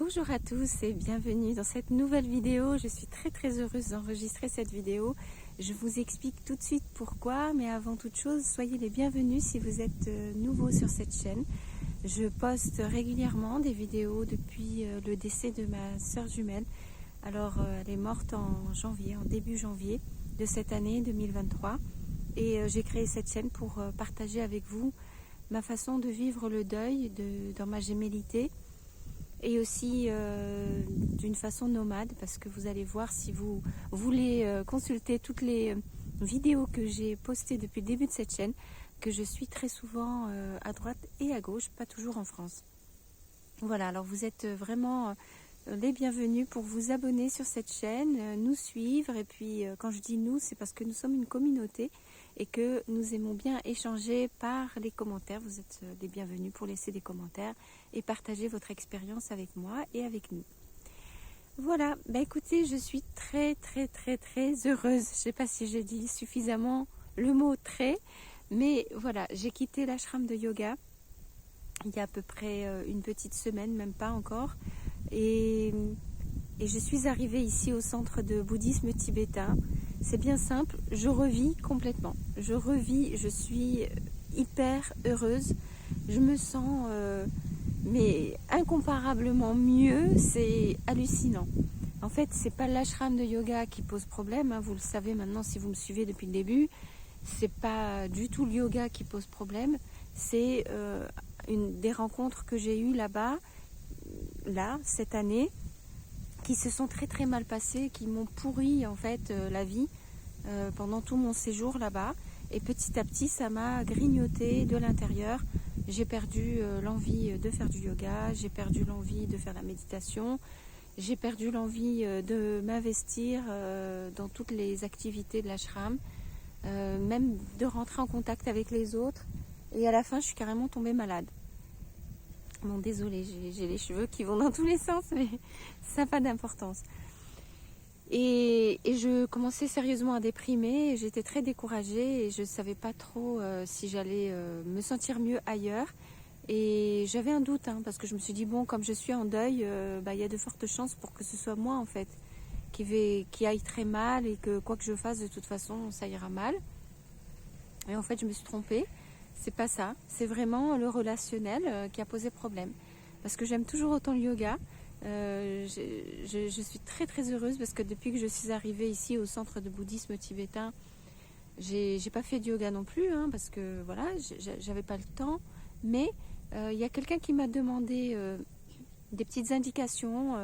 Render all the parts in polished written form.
Bonjour à tous et bienvenue dans cette nouvelle vidéo. Je suis très heureuse d'enregistrer cette vidéo. Je vous explique tout de suite pourquoi, mais avant toute chose, soyez les bienvenus si vous êtes nouveaux sur cette chaîne. Je poste régulièrement des vidéos depuis le décès de ma sœur jumelle. Alors elle est morte en janvier, en début janvier de cette année 2023. Et j'ai créé cette chaîne pour partager avec vous ma façon de vivre le deuil dans ma gémellité. Et aussi d'une façon nomade, parce que vous allez voir si vous voulez consulter toutes les vidéos que j'ai postées depuis le début de cette chaîne, que je suis très souvent à droite et à gauche, pas toujours en France. Voilà, alors vous êtes vraiment les bienvenus pour vous abonner sur cette chaîne, nous suivre, et puis quand je dis nous, c'est parce que nous sommes une communauté et que nous aimons bien échanger par les commentaires. Vous êtes les bienvenus pour laisser des commentaires et partager votre expérience avec moi et avec nous. Voilà, bah écoutez, je suis très heureuse. Je ne sais pas si j'ai dit suffisamment le mot très, mais voilà, j'ai quitté l'ashram de yoga il y a à peu près une petite semaine, même pas encore, et je suis arrivée ici au centre de bouddhisme tibétain. C'est bien simple, je revis complètement. Je suis hyper heureuse. Je me sens mais incomparablement mieux, c'est hallucinant. En fait, c'est pas l'ashram de yoga qui pose problème, hein, vous le savez maintenant si vous me suivez depuis le début. C'est pas du tout le yoga qui pose problème, c'est des rencontres que j'ai eues là-bas, cette année, qui se sont très mal passées, qui m'ont pourri en fait la vie pendant tout mon séjour là-bas. Et petit à petit, ça m'a grignoté de l'intérieur. J'ai perdu l'envie de faire du yoga, j'ai perdu l'envie de faire la méditation, j'ai perdu l'envie de m'investir dans toutes les activités de l'ashram, même de rentrer en contact avec les autres. Et à la fin, je suis carrément tombée malade. Bon, désolée, j'ai les cheveux qui vont dans tous les sens, mais ça n'a pas d'importance. Et je commençais sérieusement à déprimer, j'étais très découragée et je ne savais pas trop si j'allais me sentir mieux ailleurs. Et j'avais un doute, hein, parce que je me suis dit, bon, comme je suis en deuil, il y a de fortes chances pour que ce soit moi, en fait, qui aille très mal et que quoi que je fasse, de toute façon, ça ira mal. Et en fait, je me suis trompée. C'est pas ça, c'est vraiment le relationnel qui a posé problème. Parce que j'aime toujours autant le yoga. Je suis très heureuse parce que depuis que je suis arrivée ici au centre de bouddhisme tibétain, j'ai pas fait de yoga non plus, hein, parce que voilà, j'avais pas le temps. Mais il y a quelqu'un qui m'a demandé des petites indications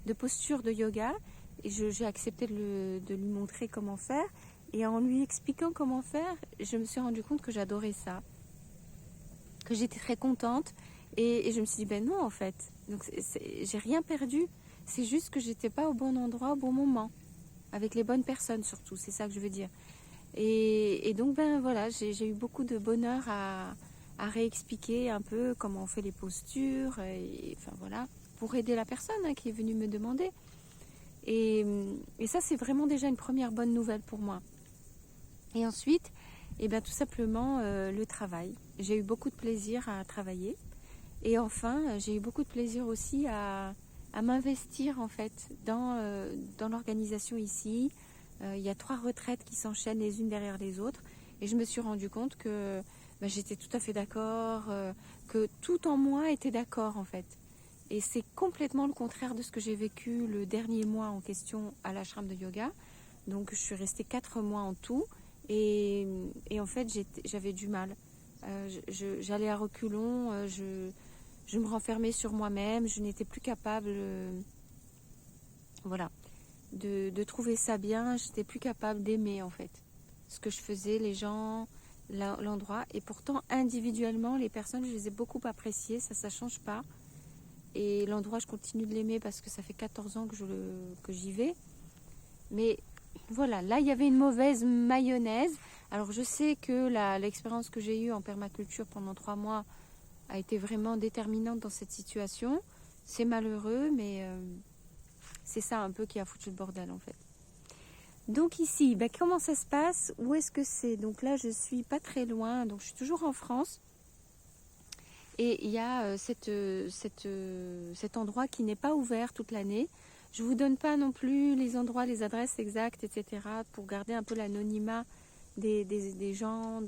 de posture de yoga et j'ai accepté de lui montrer comment faire. Et en lui expliquant comment faire, je me suis rendu compte que j'adorais ça, que j'étais très contente. Et je me suis dit, ben non, en fait. Donc, j'ai rien perdu. C'est juste que j'étais pas au bon endroit, au bon moment. Avec les bonnes personnes, surtout. C'est ça que je veux dire. Et donc, ben voilà, j'ai eu beaucoup de bonheur à réexpliquer un peu comment on fait les postures. Enfin, voilà. Pour aider la personne qui est venue me demander. Et ça, c'est vraiment déjà une première bonne nouvelle pour moi. Et ensuite, tout simplement, le travail. J'ai eu beaucoup de plaisir à travailler. Et enfin, j'ai eu beaucoup de plaisir aussi à m'investir en fait dans l'organisation ici. Il y a 3 retraites qui s'enchaînent les unes derrière les autres. Et je me suis rendu compte que j'étais tout à fait d'accord, que tout en moi était d'accord en fait. Et c'est complètement le contraire de ce que j'ai vécu le dernier mois en question à l'ashram de yoga. Donc je suis restée 4 mois en tout. Et en fait, j'avais du mal. J'allais à reculons, je me renfermais sur moi-même, je n'étais plus capable de trouver ça bien, je n'étais plus capable d'aimer en fait ce que je faisais, les gens, l'endroit. Et pourtant, individuellement, les personnes, je les ai beaucoup appréciées, ça ne change pas. Et l'endroit, je continue de l'aimer parce que ça fait 14 ans que j'y vais. Mais voilà, là, il y avait une mauvaise mayonnaise. Alors, je sais que l'expérience que j'ai eue en permaculture pendant 3 mois a été vraiment déterminante dans cette situation. C'est malheureux, mais c'est ça un peu qui a foutu le bordel en fait. Donc ici, comment ça se passe? Où est-ce que c'est? Donc là, je suis pas très loin, donc je suis toujours en France. Et il y a cet endroit qui n'est pas ouvert toute l'année. Je ne vous donne pas non plus les endroits, les adresses exactes, etc. pour garder un peu l'anonymat des gens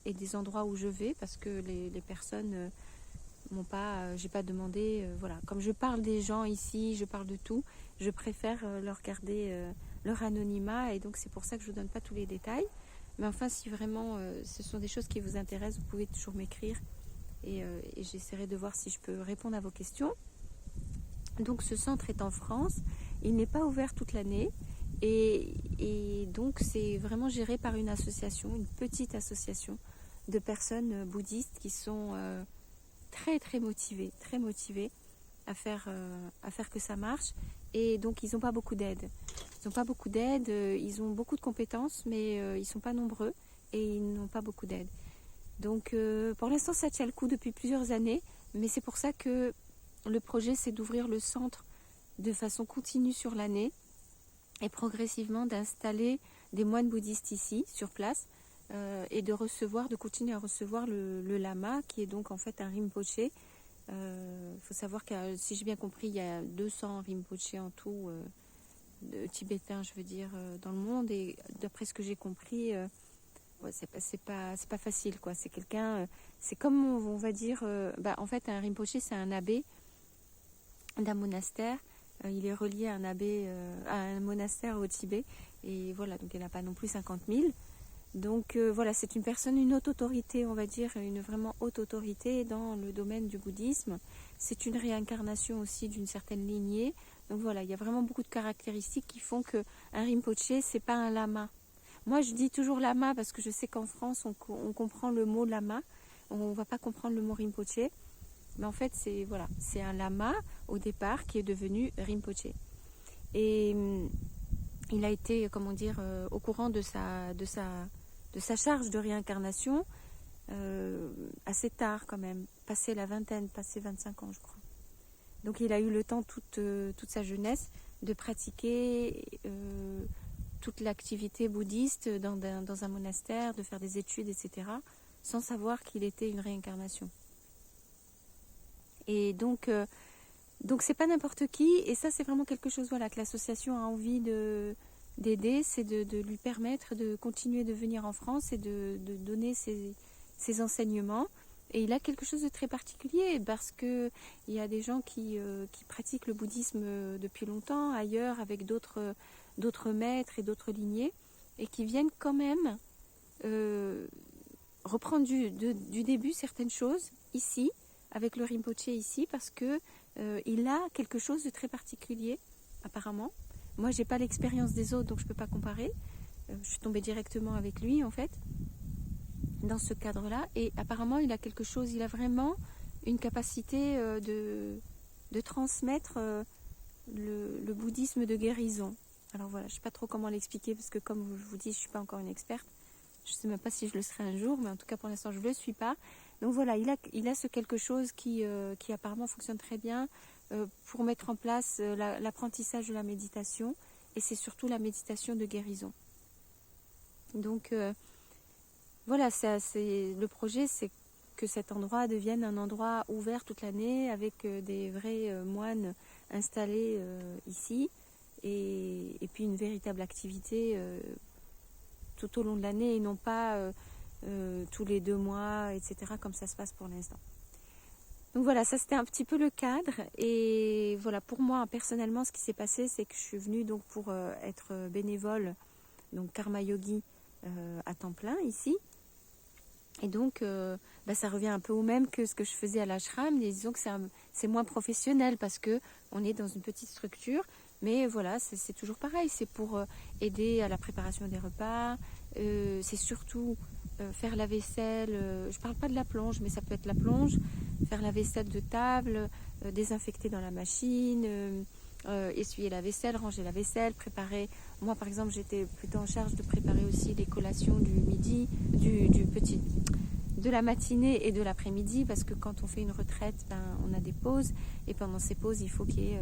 et des endroits où je vais, parce que les personnes m'ont pas, j'ai pas demandé, voilà. Comme je parle des gens ici, je parle de tout, je préfère leur garder leur anonymat, et donc c'est pour ça que je vous donne pas tous les détails. Mais enfin, si vraiment ce sont des choses qui vous intéressent, vous pouvez toujours m'écrire et j'essaierai de voir si je peux répondre à vos questions. Donc ce centre est en France, il n'est pas ouvert toute l'année et donc c'est vraiment géré par une association, une petite association de personnes bouddhistes qui sont très motivées à faire que ça marche, et donc ils n'ont pas beaucoup d'aide. Ils ont beaucoup de compétences, mais ils ne sont pas nombreux et ils n'ont pas beaucoup d'aide. Donc pour l'instant ça tient le coup depuis plusieurs années, mais c'est pour ça que le projet, c'est d'ouvrir le centre de façon continue sur l'année et progressivement d'installer des moines bouddhistes ici, sur place, et de continuer à recevoir le lama, qui est donc en fait un rinpoché. Il faut savoir que, si j'ai bien compris, il y a 200 rinpochés en tout, tibétains, je veux dire, dans le monde. Et d'après ce que j'ai compris, ouais, c'est pas facile, quoi. C'est quelqu'un, c'est comme on va dire, en fait, un rinpoché, c'est un abbé d'un monastère. Il est relié à un monastère au Tibet, et voilà, donc il n'a pas non plus 50 000. Donc voilà, c'est une personne, une haute autorité, on va dire, une vraiment haute autorité dans le domaine du bouddhisme. C'est une réincarnation aussi d'une certaine lignée. Donc voilà, il y a vraiment beaucoup de caractéristiques qui font qu'un rinpoché, c'est pas un lama. Moi, je dis toujours lama parce que je sais qu'en France, on comprend le mot lama, on ne va pas comprendre le mot rinpoché. Mais en fait, c'est un lama au départ qui est devenu rinpoché. Et il a été, comment dire, au courant de sa charge de réincarnation assez tard quand même, passé la vingtaine, passé 25 ans je crois. Donc il a eu le temps toute sa jeunesse de pratiquer toute l'activité bouddhiste dans un monastère, de faire des études, etc., sans savoir qu'il était une réincarnation. Et donc c'est pas n'importe qui, et ça c'est vraiment quelque chose, voilà, que l'association a envie d'aider, c'est de lui permettre de continuer de venir en France et de donner ses enseignements. Et il a quelque chose de très particulier, parce que il y a des gens qui pratiquent le bouddhisme depuis longtemps ailleurs, avec d'autres maîtres et d'autres lignées, et qui viennent quand même reprendre du début certaines choses ici, avec le Rinpoché ici, parce que il a quelque chose de très particulier, apparemment. Moi, j'ai pas l'expérience des autres, donc je peux pas comparer. Je suis tombée directement avec lui, en fait, dans ce cadre-là. Et apparemment, il a quelque chose, il a vraiment une capacité de transmettre le bouddhisme de guérison. Alors voilà, je sais pas trop comment l'expliquer, parce que comme je vous dis, je suis pas encore une experte. Je sais même pas si je le serai un jour, mais en tout cas, pour l'instant, je le suis pas. Donc voilà, il a ce quelque chose qui apparemment fonctionne très bien pour mettre en place l'apprentissage de la méditation, et c'est surtout la méditation de guérison. Donc voilà, le projet, c'est que cet endroit devienne un endroit ouvert toute l'année, avec des vrais moines installés ici, et puis une véritable activité tout au long de l'année, et non pas tous les 2 mois, etc., comme ça se passe pour l'instant. Donc voilà, ça c'était un petit peu le cadre. Et voilà, pour moi personnellement, ce qui s'est passé, c'est que je suis venue donc pour être bénévole, donc karma yogi à temps plein ici. Et donc ça revient un peu au même que ce que je faisais à l'ashram, mais disons que c'est moins professionnel, parce que on est dans une petite structure. Mais voilà, c'est toujours pareil, c'est pour aider à la préparation des repas, c'est surtout faire la vaisselle, je parle pas de la plonge, mais ça peut être la plonge, faire la vaisselle de table, désinfecter dans la machine, essuyer la vaisselle, ranger la vaisselle, préparer. Moi par exemple, j'étais plutôt en charge de préparer aussi les collations du midi, de la matinée et de l'après-midi, parce que quand on fait une retraite, on a des pauses, et pendant ces pauses, il faut qu'il y ait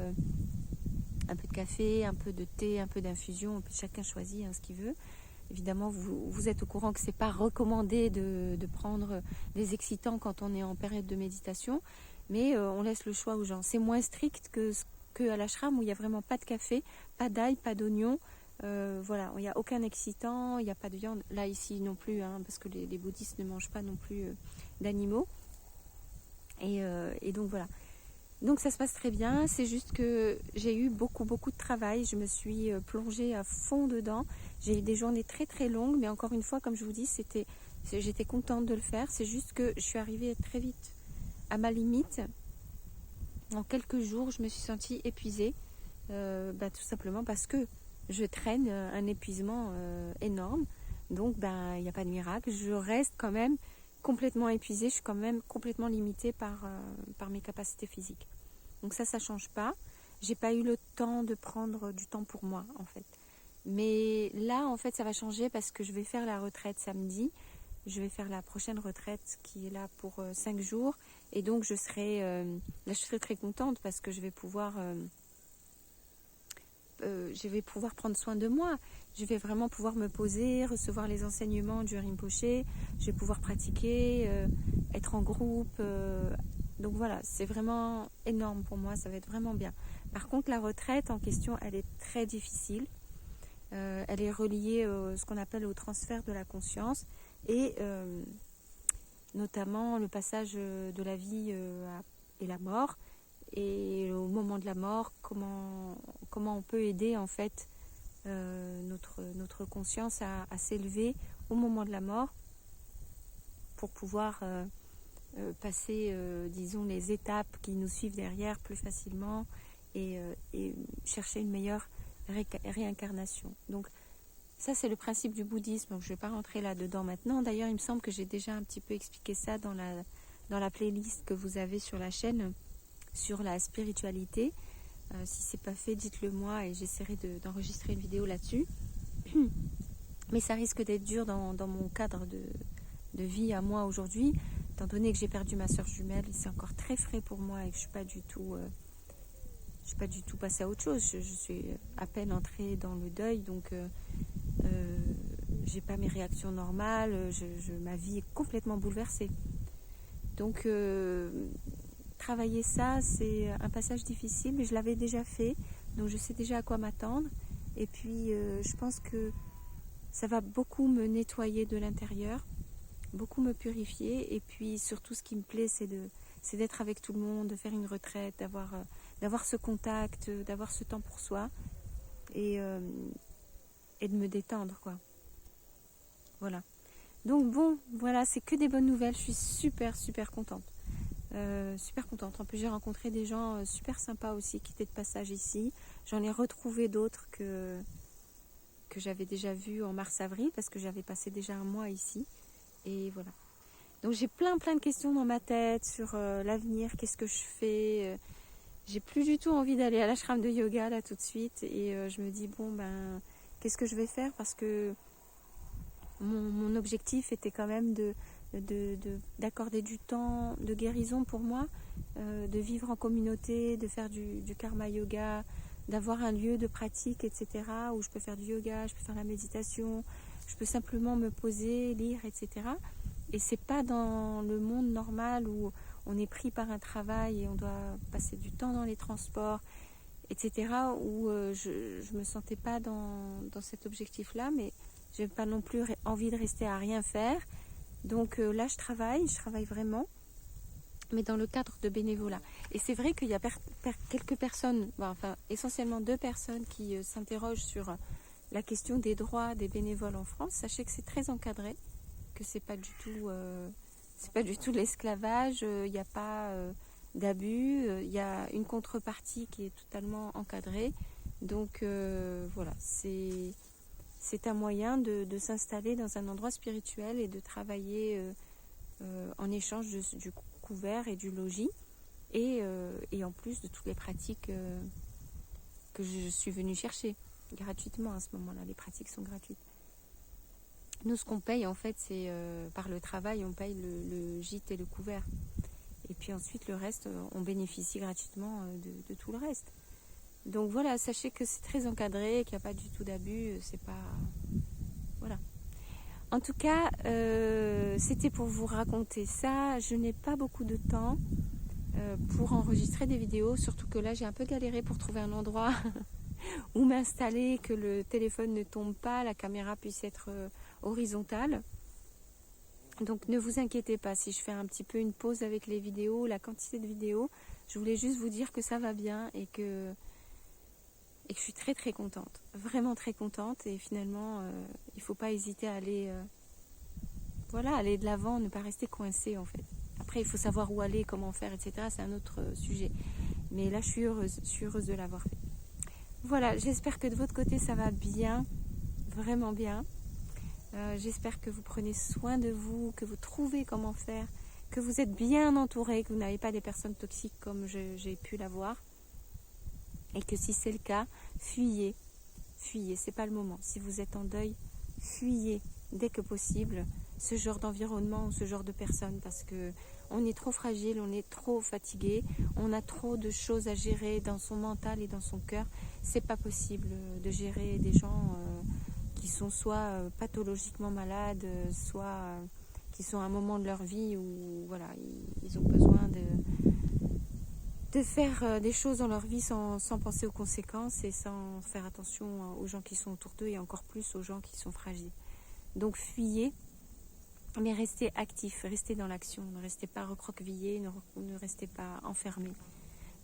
un peu de café, un peu de thé, un peu d'infusion, chacun choisit ce qu'il veut. Évidemment, vous êtes au courant que c'est pas recommandé de prendre des excitants quand on est en période de méditation, mais on laisse le choix aux gens. C'est moins strict que à l'ashram où il n'y a vraiment pas de café, pas d'ail, pas d'oignon. Voilà, il n'y a aucun excitant, il n'y a pas de viande. Là, ici non plus, hein, parce que les bouddhistes ne mangent pas non plus d'animaux. Et donc voilà. Donc ça se passe très bien, c'est juste que j'ai eu beaucoup de travail, je me suis plongée à fond dedans, j'ai eu des journées très très longues, mais encore une fois, comme je vous dis, j'étais contente de le faire, c'est juste que je suis arrivée très vite à ma limite. En quelques jours, je me suis sentie épuisée, tout simplement parce que je traîne un épuisement énorme, donc il n'y a pas de miracle, je reste quand même complètement épuisée, je suis quand même complètement limitée par mes capacités physiques. Donc ça change pas. J'ai pas eu le temps de prendre du temps pour moi, en fait. Mais là, en fait, ça va changer parce que je vais faire la retraite samedi. Je vais faire la prochaine retraite qui est là pour 5 jours. Et donc, je serai très contente parce que je vais pouvoir prendre soin de moi. Je vais vraiment pouvoir me poser, recevoir les enseignements du Rinpoche. Je vais pouvoir pratiquer, être en groupe. Donc voilà, c'est vraiment énorme pour moi, ça va être vraiment bien. Par contre, la retraite en question, elle est très difficile. Elle est reliée à ce qu'on appelle au transfert de la conscience et notamment le passage de la vie et la mort. Et au moment de la mort, comment on peut aider en fait notre conscience à s'élever au moment de la mort pour pouvoir passer, disons, les étapes qui nous suivent derrière plus facilement et chercher une meilleure réincarnation. Donc ça, c'est le principe du bouddhisme, donc je ne vais pas rentrer là-dedans maintenant. D'ailleurs, il me semble que j'ai déjà un petit peu expliqué ça dans la playlist que vous avez sur la chaîne, sur la spiritualité. Si ce n'est pas fait, dites-le moi et j'essaierai d'enregistrer une vidéo là-dessus. Mais ça risque d'être dur dans mon cadre de vie à moi aujourd'hui, étant donné que j'ai perdu ma soeur jumelle, c'est encore très frais pour moi et que je ne suis pas du tout passée à autre chose. Je suis à peine entrée dans le deuil, donc j'ai pas mes réactions normales, ma vie est complètement bouleversée. Donc travailler ça, c'est un passage difficile, mais je l'avais déjà fait, donc je sais déjà à quoi m'attendre. Et puis je pense que ça va beaucoup me nettoyer de l'intérieur, beaucoup me purifier. Et puis surtout, ce qui me plaît, c'est d'être avec tout le monde, de faire une retraite, d'avoir ce contact, d'avoir ce temps pour soi et de me détendre, quoi. Voilà. Donc bon, voilà, c'est que des bonnes nouvelles. Je suis super contente. Super contente. En plus, j'ai rencontré des gens super sympas aussi qui étaient de passage ici. J'en ai retrouvé d'autres que j'avais déjà vus en mars-avril parce que j'avais passé déjà un mois ici. Et voilà. Donc j'ai plein de questions dans ma tête sur l'avenir, qu'est-ce que je fais. J'ai plus du tout envie d'aller à l'ashram de yoga là tout de suite. Et je me dis, bon, qu'est-ce que je vais faire, parce que mon objectif était quand même d'accorder du temps de guérison pour moi, de vivre en communauté, de faire du karma yoga, d'avoir un lieu de pratique, etc., où je peux faire du yoga, je peux faire la méditation, je peux simplement me poser, lire, etc. Et c'est pas dans le monde normal où on est pris par un travail et on doit passer du temps dans les transports, etc., où je me sentais pas dans cet objectif-là, mais j'ai pas non plus envie de rester à rien faire. Donc là, je travaille vraiment, mais dans le cadre de bénévolat. Et c'est vrai qu'il y a quelques personnes, essentiellement 2 personnes qui s'interrogent sur la question des droits des bénévoles en France. Sachez que c'est très encadré, que c'est pas du tout de l'esclavage, il n'y a pas d'abus, il y a une contrepartie qui est totalement encadrée. Donc voilà, c'est un moyen de s'installer dans un endroit spirituel et de travailler en échange du couvert et du logis, et en plus de toutes les pratiques que je suis venue chercher gratuitement à ce moment-là. Les pratiques sont gratuites. Nous, ce qu'on paye, en fait, c'est par le travail, on paye le gîte et le couvert. Et puis ensuite, le reste, on bénéficie gratuitement de tout le reste. Donc voilà, sachez que c'est très encadré, qu'il n'y a pas du tout d'abus, c'est pas... Voilà. En tout cas, c'était pour vous raconter ça. Je n'ai pas beaucoup de temps pour enregistrer des vidéos, surtout que là j'ai un peu galéré pour trouver un endroit où m'installer, que le téléphone ne tombe pas, la caméra puisse être horizontale. Donc ne vous inquiétez pas si je fais un petit peu une pause avec les vidéos, la quantité de vidéos. Je voulais juste vous dire que ça va bien et que je suis très très contente, vraiment très contente. Et finalement, il ne faut pas hésiter à aller, aller de l'avant, ne pas rester coincé en fait. Après, il faut savoir où aller, comment faire, etc. C'est un autre sujet. Mais là, je suis heureuse de l'avoir fait. Voilà, j'espère que de votre côté, ça va bien, vraiment bien. J'espère que vous prenez soin de vous, que vous trouvez comment faire, que vous êtes bien entouré, que vous n'avez pas des personnes toxiques comme j'ai pu l'avoir. Et que si c'est le cas, fuyez, c'est pas le moment. Si vous êtes en deuil, fuyez dès que possible ce genre d'environnement ou ce genre de personnes, parce que on est trop fragile, on est trop fatigué, on a trop de choses à gérer dans son mental et dans son cœur. C'est pas possible de gérer des gens qui sont soit pathologiquement malades, soit qui sont à un moment de leur vie où voilà, ils ont besoin de faire des choses dans leur vie sans penser aux conséquences et sans faire attention aux gens qui sont autour d'eux et encore plus aux gens qui sont fragiles. Donc fuyez, mais restez actifs, restez dans l'action, ne restez pas recroquevillés, ne restez pas enfermés.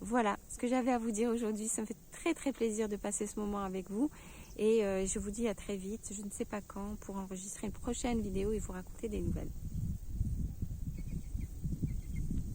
Voilà ce que j'avais à vous dire aujourd'hui. Ça me fait très très plaisir de passer ce moment avec vous et je vous dis à très vite, je ne sais pas quand, pour enregistrer une prochaine vidéo et vous raconter des nouvelles.